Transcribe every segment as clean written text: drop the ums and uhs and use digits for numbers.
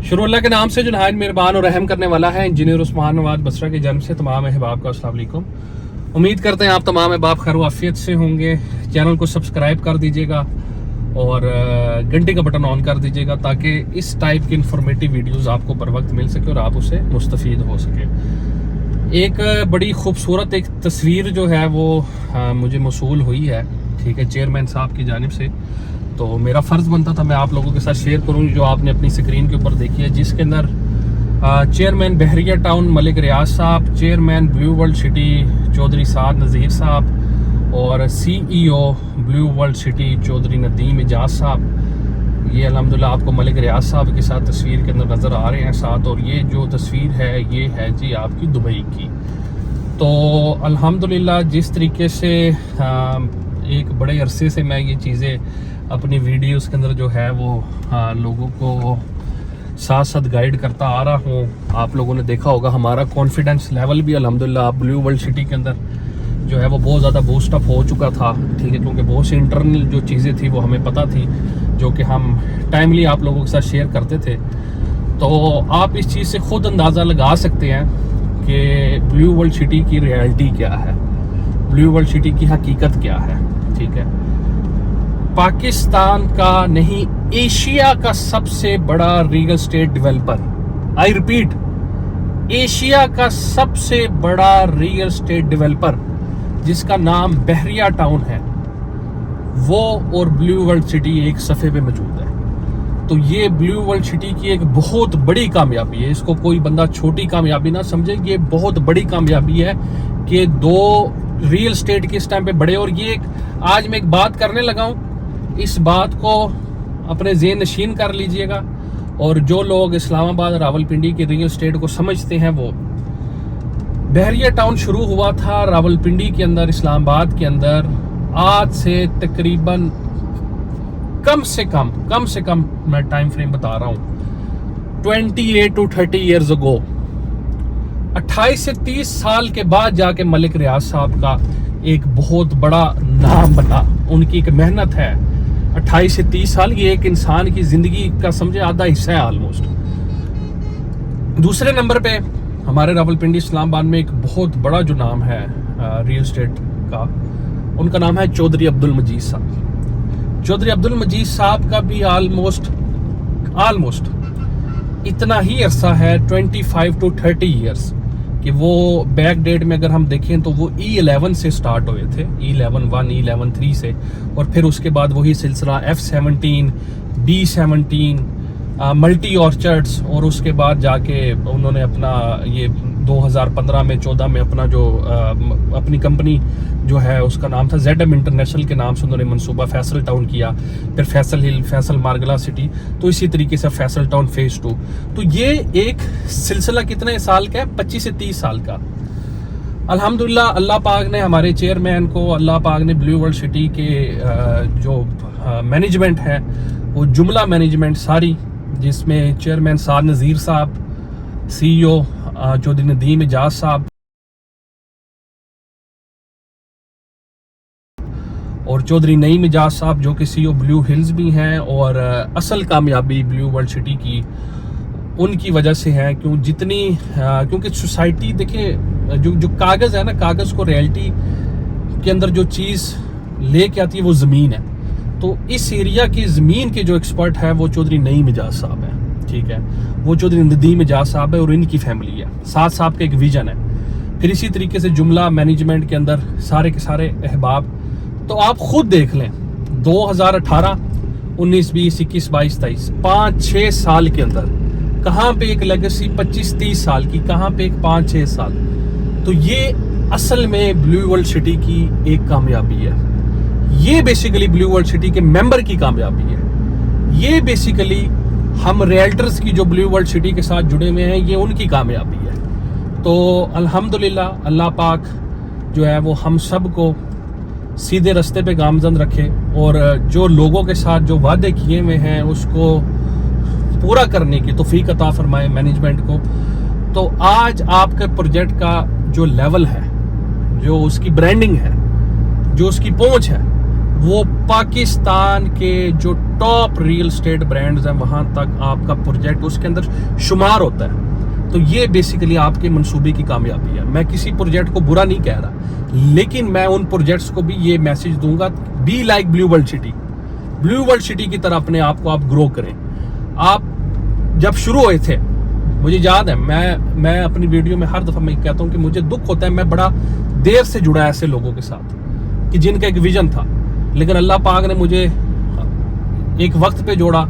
शुरू अल्लाह के नाम से जो नहायत मेहरबान और रहम करने वाला है। इंजीनियर उस्मान नवाज बसरा के जन्म से तमाम अहबाब का अस्सलाम वालेकुम। उम्मीद करते हैं आप तमाम अहबाब खैर आफियत से होंगे। चैनल को सब्सक्राइब कर दीजिएगा और घंटे का बटन ऑन कर दीजिएगा ताकि इस टाइप की इंफॉर्मेटिव वीडियोस आपको बर वक्त मिल सके और आप उससे मुस्तफ़ीद हो सके। एक बड़ी खूबसूरत एक तस्वीर जो है वो मुझे मौसूल हुई है, ठीक है, चेयरमैन साहब की जानिब से। तो मेरा फ़र्ज़ बनता था मैं आप लोगों के साथ शेयर करूँ, जो आपने अपनी स्क्रीन के ऊपर देखी है, जिसके अंदर चेयरमैन बहरिया टाउन मलिक रियाज साहब, chairman blue world city Chaudhry Saad Nazir साहब और CEO blue world city Chaudhry Nadeem Ejaz साहब, ये अल्हम्दुलिल्लाह आपको मलिक रियाज साहब के साथ तस्वीर के अंदर नज़र आ रहे हैं साथ। और ये जो तस्वीर है ये है जी आपकी दुबई की। तो अल्हम्दुलिल्लाह जिस तरीके से एक बड़े अरसे से मैं ये चीज़ें अपनी वीडियोस के अंदर जो है वो लोगों को साथ साथ गाइड करता आ रहा हूँ, आप लोगों ने देखा होगा हमारा कॉन्फिडेंस लेवल भी अल्हम्दुलिल्लाह ब्लू वर्ल्ड सिटी के अंदर जो है वो बहुत ज़्यादा बूस्ट अप हो चुका था, ठीक है, क्योंकि बहुत सी इंटरनल जो चीज़ें थी वो हमें पता थी, जो कि हम टाइमली आप लोगों के साथ शेयर करते थे। तो आप इस चीज़ से खुद अंदाज़ा लगा सकते हैं कि ब्लू वर्ल्ड सिटी की रियलिटी क्या है, ब्लू वर्ल्ड सिटी की हकीकत क्या है, ठीक है। पाकिस्तान का नहीं, एशिया का सबसे बड़ा real estate developer, I repeat, Asia का सबसे बड़ा रियल एस्टेट डेवलपर जिसका नाम बहरिया टाउन है, वो और ब्लू वर्ल्ड सिटी एक सफ़े पे मौजूद है। तो ये ब्लू वर्ल्ड सिटी की एक बहुत बड़ी कामयाबी है, इसको कोई बंदा छोटी कामयाबी ना समझे, ये बहुत बड़ी कामयाबी है कि दो रियल एस्टेट के इस टाइम पे बड़े। और ये आज मैं एक बात करने लगा हूँ, इस बात को अपने ज़हन नशीन कर लीजिएगा। और जो लोग इस्लामाबाद रावलपिंडी के रियल एस्टेट को समझते हैं, वो बहरिया टाउन शुरू हुआ था रावलपिंडी के अंदर, इस्लामाबाद के अंदर, आज से तकरीबन कम से कम मैं टाइम फ्रेम बता रहा हूँ 28 to 30 ईयर्स अगो, 28 से 30 साल के बाद जाके मलिक रियाज साहब का एक बहुत बड़ा नाम बना। उनकी एक मेहनत है, 28 से 30 साल, ये एक इंसान की जिंदगी का समझे आधा हिस्सा है ऑलमोस्ट। दूसरे नंबर पे हमारे रावलपिंडी इस्लामाबाद में एक बहुत बड़ा जो नाम है रियल एस्टेट का, उनका नाम है चौधरी अब्दुल मजीद साहब। चौधरी अब्दुल मजीद साहब का भी ऑलमोस्ट इतना ही अरसा है, 25 to 30 ईयर्स, कि वो बैक डेट में अगर हम देखें तो वो E11 से स्टार्ट हुए थे, E11-1, E11-3 से, और फिर उसके बाद वही सिलसिला F17, B17, मल्टी ऑर्चर्ड्स, और उसके बाद जाके उन्होंने अपना ये 2015 में 14 में अपना जो अपनी कंपनी जो है उसका नाम था ZM इंटरनेशनल के नाम से उन्होंने मंसूबा फैसल टाउन किया, फिर फैसल हिल, फैसल मार्गला सिटी, तो इसी तरीके से फैसल टाउन फेज 2। तो ये एक सिलसिला कितने साल का है, 25 से 30 साल का। अल्हम्दुलिल्लाह अल्लाह पाक ने हमारे चेयरमैन को, अल्लाह पाक ने ब्लू वर्ल्ड सिटी के जो मैनेजमेंट है वो जुमला मैनेजमेंट सारी, जिसमें चेयरमैन साद नज़ीर साहब, CEO चौधरी नदीम एजाज साहब और चौधरी नईम एजाज साहब जो कि CEO ब्लू हिल्स भी हैं, और असल कामयाबी ब्लू वर्ल्ड सिटी की उनकी वजह से है। क्योंकि सोसाइटी देखिए, जो कागज़ है ना, कागज़ को रियलिटी के अंदर जो चीज़ लेके आती है वो ज़मीन है। तो इस एरिया की ज़मीन के जो एक्सपर्ट है वो चौधरी नईम एजाज साहब है, ठीक है, वो चौधरी नदीम एजाज साहब है और इनकी फैमिली है, साथ साहब का एक विजन है। फिर इसी तरीके से जुमला मैनेजमेंट के अंदर सारे के सारे अहबाब, तो आप खुद देख लें 2018, 19, 20, 21, 22, 23, 5-6 साल के अंदर कहाँ पे एक लेगेसी 25-30 साल की, कहाँ पे एक 5-6 साल। तो ये असल में ब्लू वर्ल्ड सिटी की एक कामयाबी है। ये बेसिकली ब्लू वर्ल्ड सिटी के मेंबर की कामयाबी है। ये बेसिकली हम रियल्टर्स की जो ब्लू वर्ल्ड सिटी के साथ जुड़े हुए हैं, ये उनकी कामयाबी है। तो अल्हम्दुलिल्लाह अल्लाह पाक जो है वो हम सब को सीधे रास्ते पे गामजन रखे, और जो लोगों के साथ जो वादे किए हुए हैं उसको पूरा करने की तौफीक अता फरमाए मैनेजमेंट को। तो आज आपके प्रोजेक्ट का जो लेवल है, जो उसकी ब्रांडिंग है, जो उसकी पहुंच है, वो पाकिस्तान के जो टॉप रियल एस्टेट ब्रांड्स हैं वहां तक आपका प्रोजेक्ट उसके अंदर शुमार होता है। तो ये बेसिकली आपके मंसूबे की कामयाबी है। मैं किसी प्रोजेक्ट को बुरा नहीं कह रहा, लेकिन मैं उन प्रोजेक्ट्स को भी ये मैसेज दूंगा, be like blue world city. Blue world city की तरह अपने आप को आप ग्रो करें। आप जब शुरू हुए थे, मुझे याद है, मैं अपनी वीडियो में हर दफा मैं कहता हूं कि मुझे दुख होता है, मैं बड़ा देर से जुड़ा ऐसे लोगों के साथ कि जिनका एक विजन था, लेकिन अल्लाह पाक ने मुझे एक वक्त पे जोड़ा।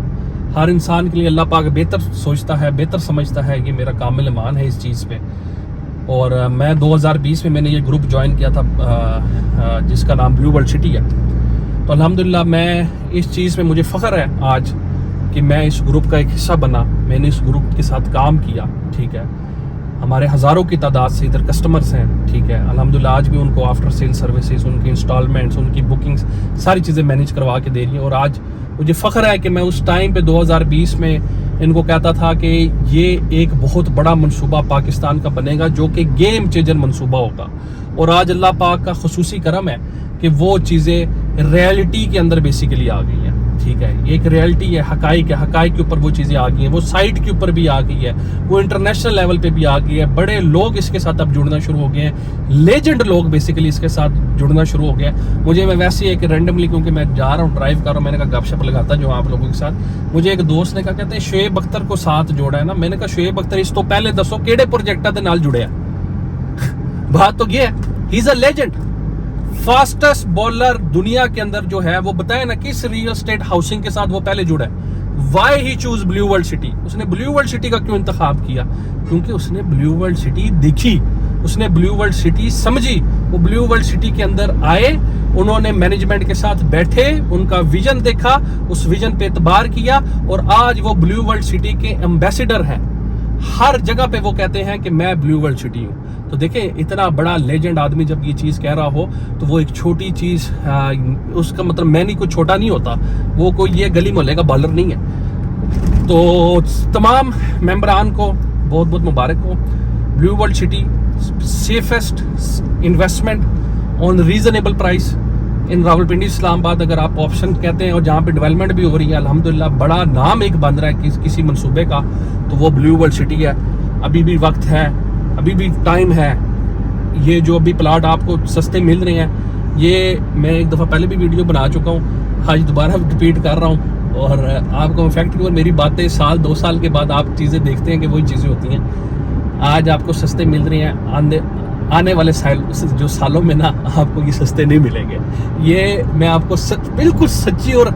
हर इंसान के लिए अल्लाह पाक बेहतर सोचता है, बेहतर समझता है। ये मेरा कामिल ईमान है इस चीज़ पे। और मैं 2020 में मैंने ये ग्रुप ज्वाइन किया था जिसका नाम ब्लू वर्ल्ड सिटी है। तो अल्हम्दुलिल्लाह मैं इस चीज़ में मुझे फ़ख्र है आज कि मैं इस ग्रुप का एक हिस्सा बना, मैंने इस ग्रुप के साथ काम किया। ठीक है, हमारे हज़ारों की तादाद से इधर कस्टमर्स हैं। ठीक है, अल्हम्दुलिल्लाह आज भी उनको आफ्टर सेल सर्विसेज, उनकी इंस्टॉलमेंट्स, उनकी बुकिंग्स, सारी चीज़ें मैनेज करवा के दे रही हैं। और आज मुझे फ़ख्र है कि मैं उस टाइम पे 2020 में इनको कहता था कि ये एक बहुत बड़ा मनसूबा पाकिस्तान का बनेगा जो कि गेम चेंजर मनसूबा होगा। और आज अल्लाह पाक का खुसूसी करम है कि वो चीज़ें रियलिटी के अंदर बेसिकली आ गई हैं। ठीक है, ये एक रियलिटी है, हकाइक है, हकाइक के ऊपर वो चीज़ें आ गई हैं, वो साइट के ऊपर भी आ गई है, वो इंटरनेशनल लेवल पे भी आ गई है। बड़े लोग इसके साथ अब जुड़ना शुरू हो गए हैं, लेजेंड लोग बेसिकली इसके साथ जुड़ना शुरू हो गए हैं। मुझे मैं वैसे ही एक रैंडमली, क्योंकि मैं जा रहा हूँ, ड्राइव कर रहा हूँ, मैंने कहा गपशप लगाता जो आप लोगों के साथ। मुझे एक दोस्त ने कहा, कहते हैं शोएब अख्तर को साथ जोड़ा है ना। मैंने कहा शोएब अख्तर इस तो पहले दसो केड़े प्रोजेक्टा दे नाल जुड़े बात तो ये है, he is a legend, fastest bowler दुनिया के अंदर जो है। वो बताए ना किस रियल एस्टेट हाउसिंग के साथ वो पहले जुड़ा है। Why he choose blue world city. उसने ब्लू वर्ल्ड सिटी का क्यों इंतखाब किया? क्योंकि उसने ब्लू वर्ल्ड सिटी देखी, उसने ब्लू वर्ल्ड सिटी समझी। वो ब्लू वर्ल्ड सिटी के अंदर आए, उन्होंने मैनेजमेंट के साथ बैठे, उनका विजन देखा, उस विजन पे एतबार किया, और आज वो ब्लू वर्ल्ड सिटी के एम्बेसडर हैं। हर जगह पे वो कहते हैं कि मैं ब्लू वर्ल्ड सिटी हूँ। तो देखें, इतना बड़ा लेजेंड आदमी जब ये चीज़ कह रहा हो तो वो एक छोटी चीज़, उसका मतलब मैं नहीं, कोई छोटा नहीं होता, वो कोई ये गली मोहल्ले का बॉलर नहीं है। तो तमाम मेंबरान को बहुत बहुत मुबारक हो। Blue world city safest investment on reasonable price in Rawalpindi Islamabad, अगर आप ऑप्शन कहते हैं, और जहाँ पे डेवलपमेंट भी हो रही है, अल्हम्दुलिल्लाह बड़ा नाम एक बन रहा है किसी मंसूबे का, तो वो ब्लू वर्ल्ड सिटी है। अभी भी वक्त है, अभी भी टाइम है। ये जो अभी प्लाट आपको सस्ते मिल रहे हैं, ये मैं एक दफ़ा पहले भी वीडियो बना चुका हूँ, आज दोबारा रिपीट कर रहा हूँ। और आपको फैक्ट की मेरी बातें साल 2 साल के बाद आप चीज़ें देखते हैं कि वही चीज़ें होती हैं। आज आपको सस्ते मिल रही हैं, आने वाले जो सालों में ना आपको ये सस्ते नहीं मिलेंगे। ये मैं आपको बिल्कुल सच्ची और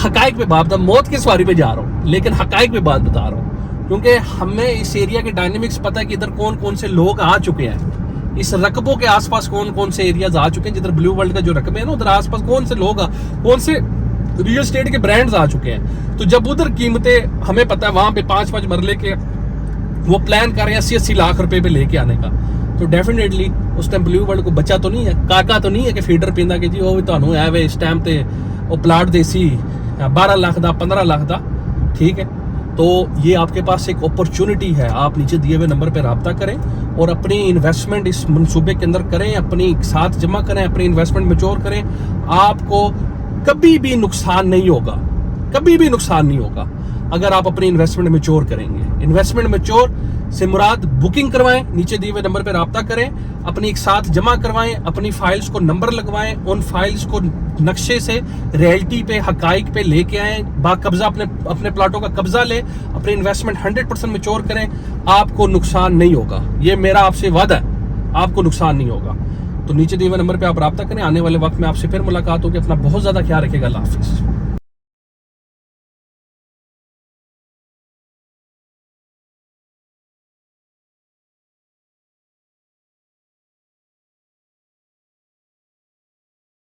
हकाइक पे बात, मौत की सवारी पे जा रहा हूँ, लेकिन हकाइक पे बात बता रहा हूँ, क्योंकि हमें इस एरिया के डायनेमिक्स पता है कि इधर कौन कौन से लोग आ चुके हैं। इस रकबों के आसपास कौन कौन से एरियाज आ चुके हैं, जिधर ब्लू वर्ल्ड का जो रकबे है ना, उधर आसपास कौन से लोग, कौन से रियल एस्टेट के ब्रांड्स आ चुके हैं। तो जब उधर कीमतें हमें पता है, वहां पे 5-5 मरले के वो प्लान कर रहे हैं 80-80 लाख रुपए पे लेके आने का, तो डेफिनेटली उस टाइम ब्लू वर्ल्ड को बच्चा तो नहीं है, काका तो नहीं है कि फीडर पींदा कि जी वो भी ਤੁਹਾਨੂੰ है वे इस टाइम ते वो प्लाट देसी 12 लाख का 15 लाख का। ठीक है, तो ये आपके पास एक अपॉर्चुनिटी है। आप नीचे दिए हुए नंबर पे राब्ता करें और अपनी इन्वेस्टमेंट इस मंसूबे के अंदर करें, अपनी साथ जमा करें, अपनी इन्वेस्टमेंट मैच्योर करें। आपको कभी भी नुकसान नहीं होगा, कभी भी नुकसान नहीं होगा अगर आप अपनी इन्वेस्टमेंट मैच्योर करेंगे। इन्वेस्टमेंट मैच्योर से मुराद बुकिंग करवाएं, नीचे दिए हुए नंबर पे राब्ता करें, अपनी एक साथ जमा करवाएं, अपनी फाइल्स को नंबर लगवाएं, उन फाइल्स को नक्शे से रियलिटी पे, हकाइक पे लेके आएं, बाकब्जा अपने प्लाटों का कब्जा लें, अपनी इन्वेस्टमेंट 100% मैच्योर करें। आपको नुकसान नहीं होगा, ये मेरा आपसे वादा है, आपको नुकसान नहीं होगा। तो नीचे दिए हुए नंबर पे आप राब्ता करें। आने वाले वक्त में आपसे फिर मुलाकात होगी। अपना बहुत ज्यादा ख्याल रखिएगा। अल्लाह हाफिज़।